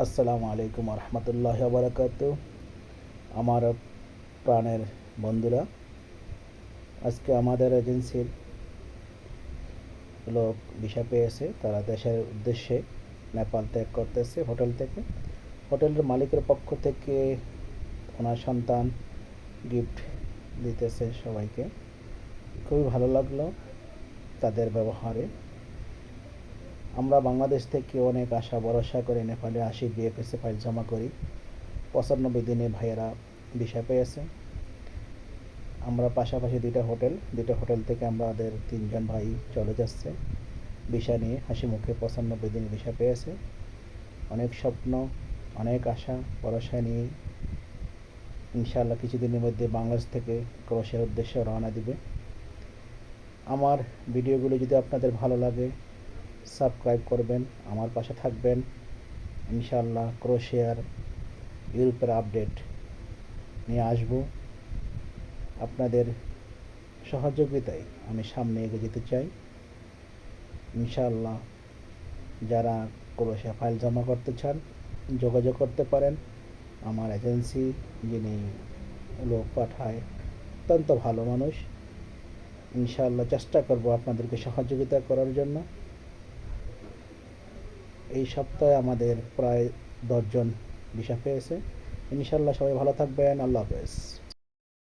আসসালামু আলাইকুম রহমতুল্লাহ বারাকাত। আমার প্রাণের বন্ধুরা, আজকে আমাদের এজেন্সির লোক ভিসা পেয়েছে। তারা দেশের উদ্দেশ্যে নেপাল ত্যাগ করতেছে হোটেল থেকে। হোটেলের মালিকের পক্ষ থেকে ওনার সন্তান গিফট দিতেছে সবাইকে। খুবই ভালো লাগলো তাদের ব্যবহারে। আমরা বাংলাদেশ থেকে অনেক আশা ভরসা করে নেপালে আসি, বিএফএসে ফাইল জমা করি। 95 দিনে ভাইয়েরা ভিসা পেয়েছে। আমরা পাশাপাশি দুইটা হোটেল থেকে আমাদের 3জন ভাই চলে যাচ্ছে ভিসা নিয়ে হাসি মুখে। 95 দিন ভিসা পেয়েছে। অনেক স্বপ্ন, অনেক আশা ভরসা নিয়ে ইনশাআল্লাহ কিছুদিনের মধ্যে বাংলাদেশ থেকে ক্রোয়েশিয়ার উদ্দেশ্যে রওনা দিবে। আমার ভিডিওগুলো যদি আপনাদের ভালো লাগে, সাবস্ক্রাইব করবেন, আমার পাশে থাকবেন। ইনশাআল্লাহ ক্রোয়েশিয়ার ইউরোপের আপডেট নিয়ে আসব। আপনাদের সহযোগিতায় আমি সামনে এগিয়ে যেতে চাই। ইনশাআল্লাহ যারা ক্রোয়েশিয়া ফাইল জমা করতে চান যোগাযোগ করতে পারেন। আমার এজেন্সি যিনি লোক পাঠায় অত্যন্ত ভালো মানুষ। ইনশাআল্লাহ চেষ্টা করব আপনাদেরকে সহযোগিতা করার জন্য। এই সপ্তাহে আমাদের প্রায় 10 জন ভিসা পেয়েছে। ইনশাআল্লাহ সবাই ভালো থাকবেন। আল্লাহ হাফেজ।